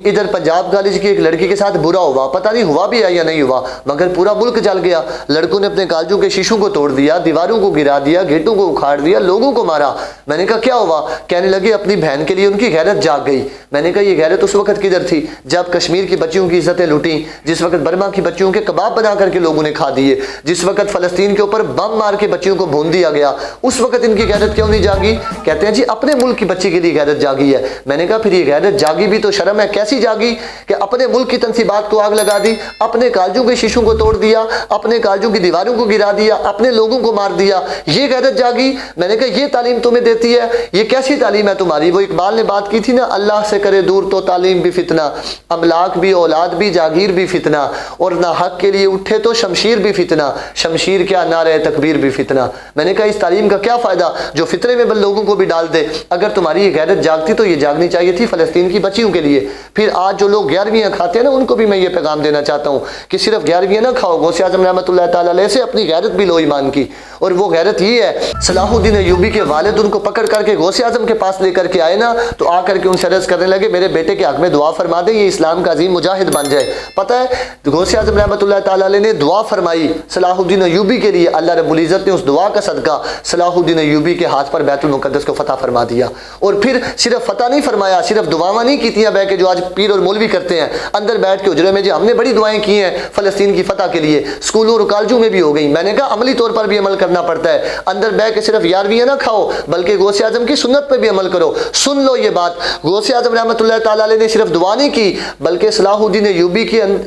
ادھر پنجاب کالج کی ایک لڑکی کے ساتھ برا ہوا، پتہ نہیں ہوا بھی ہے یا نہیں ہوا، مگر پورا ملک جل گیا۔ لڑکوں نے اپنے کالجوں کے شیشوں کو توڑ دیا، دیواروں کو گرا دیا، گیٹوں کو اکھاڑ دیا، لوگوں کو مارا۔ میں نے کہا کیا ہوا؟ کہنے لگے اپنی بہن کے لیے ان کی غیرت جاگ گئی۔ میں نے کہا یہ غیرت اس وقت کدھر تھی جب کشمیر کی بچیوں کی عزتیں لوٹیں، جس وقت برما کی بچیوں کے کباب بنا کر کے لوگوں نے کھا دیے، جس وقت فلسطین کے اوپر بم مار کے بچیوں کو بھون دیا گیا، اس وقت ان کی غیرت کیوں نہیں جاگی؟ کہتے ہیں جی اپنے ملک کی بچی کے لیے غیرت جاگی ہے۔ میں نے کہا پھر یہ غیرت جاگی بھی تو شرم ہے، کیسی جاگی کہ اپنے ملک کی تنصیبات کو آگ لگا دی، اپنے کالجوں کے شیشوں کو توڑ دیا، اپنے کالجوں کی دیواروں کو گرا دیا، اپنے لوگوں کو مار دیا، یہ غیرت جاگی؟ میں نے کہا یہ تعلیم تمہیں دیتی ہے، یہ کیسی تعلیم ہے تمہاری؟ وہ اقبال نے بات کی تھی نا، اللہ سے کرے دور تو تعلیم بھی فتنہ، املاک بھی، اولاد بھی، جاگیر بھی فتنہ، اور نہ حق کے لیے اٹھے تو شمشیر بھی فتنہ، شمشیر کیا نعرہ تکبیر بھی فتنہ۔ میں نے کہا اس تعلیم کا کیا فائدہ جو فطرے میں لوگوں کو بھی ڈال دے؟ اگر تمہاری یہ غیرت جاگتی تو یہ جاگنی چاہیے تھی فلسطین کی بچیوں کے لیے۔ پھر آج جو لوگ 11ویں کھاتے ہیں نا، ان کو بھی میں یہ پیغام دینا چاہتا ہوں کہ صرف 11ویں نہ کھاؤ، غوث اعظم رحمۃ اللہ تعالی علیہ سے اپنی غیرت بھی لو ایمان کی، اور وہ غیرت یہ ہے، صلاح الدین ایوبی کے والد ان کو پکڑ کر کے غوث اعظم کے پاس لے کر کے آئے نا، تو آ کر کے ان سے عرض کرنے لگے میرے بیٹے کے حق میں دعا فرما دیں، یہ اسلام کا عظیم مجاہد بن جائے۔ پتہ ہے غوث اعظم رحمۃ اللہ تعالی علیہ نے دعا فرمائی صلاح الدین ایوبی کے لیے، اللہ رب العزت نے اس دعا کا صدقہ صلاح الدین ایوبی کے ہاتھ پر بیت المقدس کو فتح فرما دیا۔ اور پھر صرف فتح نہیں فرمایا، صرف دعاواں نہیں کیتیاں بیٹھ کے جو آج پیر اور مولوی کرتے ہیں اندر بیٹھ کے اجرے میں، جو ہم نے بڑی دعائیں کی ہیں فلسطین کی فتح کے لیے، اسکولوں اور کالجوں میں بھی ہو گئی۔ میں نے کہا عملی طور پر بھی عمل کرنا پڑتا ہے، اندر بیٹھ کے صرف 11ویں نہ کھاؤ بلکہ غوث اعظم کی سنت پہ بھی عمل کرو۔ سن لو یہ بات، غوث اعظم رحمۃ اللہ تعالی علیہ نے صرف دعا نہیں کی بلکہ صلاح الدین ایوبی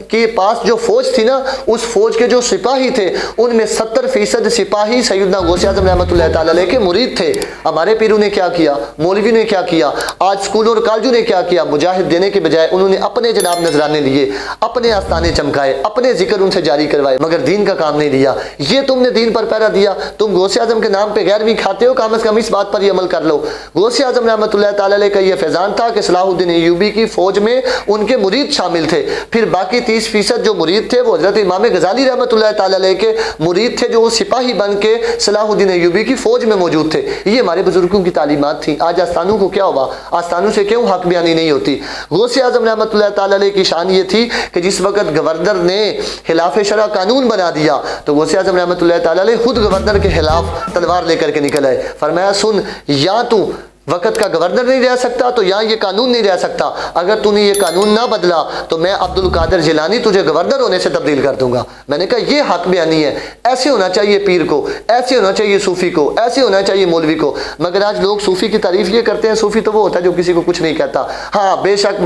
کے پاس جو فوج تھی نا، اس فوج کے جو سپاہی تھے ان میں 70% سپاہی سیدنا غوث اعظم رحمۃ اللہ تعالی علیہ کے مرید تھے۔ ہمارے پیروں نے کیا کیا، مولوی نے کیا کیا، آج اسکولوں اور کالجوں نے کیا کیا؟ مجاہد دینے کے بجائے انہوں نے اپنے جناب نذرانے لیے، اپنے آستانے چمکائے، اپنے ذکر ان سے جاری کروائے، مگر دین کا کام نہیں لیا۔ یہ تم نے دین پر پہرا دیا، تم غوث اعظم کے نام پہ 11ویں کھاتے ہو، کم از کم اس بات پر یہ عمل کر لو۔ غوث اعظم رحمۃ اللہ تعالی علیہ کا یہ فیضان تھا کہ صلاح الدین ایوبی کی فوج میں ان کے مرید شامل تھے، پھر باقی 30% جو مرید تھے وہ حضرت امام غزالی رحمۃ اللہ تعالی علیہ کے مرید تھے، جو وہ سپاہی بن کے صلاح الدین ایوبی کی فوج میں موجود تھے۔ یہ ہمارے بزرگوں کی تعلیمات تھیں۔ آج آستانوں کو کیا ہوا؟ آستانوں سے کیوں حق بیانی نہیں ہوتی؟ غوث اعظم رحمۃ اللہ تعالی علیہ کی شان یہ تھی کہ جس وقت گورنر نے خلاف شرع قانون بنا دیا تو غوث اعظم رحمۃ اللہ تعالی علیہ خود گورنر کے خلاف تلوار لے کر کے نکل آئے، فرمایا سن، یا تو وقت کا گورنر نہیں رہ سکتا تو یہاں یہ قانون نہیں رہ سکتا، اگر تو نے یہ قانون نہ بدلا تو میں عبد القادر جیلانی تجھے گورنر ہونے سے تبدیل کر دوں گا۔ میں نے کہا یہ حق بیانی ہے، ایسے ہونا چاہیے پیر کو، ایسے ہونا چاہیے صوفی کو، ایسے ہونا چاہیے مولوی کو۔ مگر آج لوگ صوفی کی تعریف یہ کرتے ہیں، صوفی تو وہ ہوتا ہے جو کسی کو کچھ نہیں کہتا۔ ہاں بے شک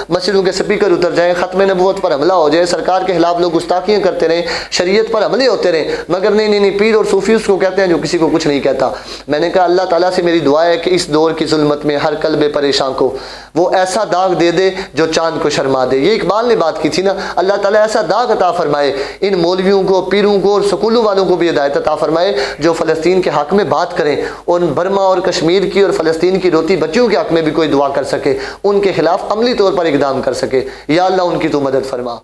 مسجدوں کے سپیکر اتر جائیں، ختم نبوت پر حملہ ہو جائے، سرکار کے خلاف لوگ گستاخیاں کرتے رہیں، شریعت پر حملے ہوتے رہیں، مگر نہیں پیر اور صوفی اس کو کہتے ہیں جو کسی کو کچھ نہیں کہتا۔ میں نے کہا اللہ تعالیٰ سے میری دعا ہے کہ اس دور کی ظلمت میں ہر قلب پریشان کو وہ ایسا داغ دے دے جو چاند کو شرما دے۔ یہ اقبال نے بات کی تھی نا، اللہ تعالیٰ ایسا داغ عطا فرمائے، ان مولویوں کو، پیروں کو اور سکولوں والوں کو بھی ہدایت عطا فرمائے جو فلسطین کے حق میں بات کریں، اور برما اور کشمیر کی اور فلسطین کی روتی بچیوں کے حق میں بھی کوئی دعا کر سکے، ان کے خلاف عملی طور پر اقدام کر سکے۔ یا اللہ ان کی تو مدد فرما۔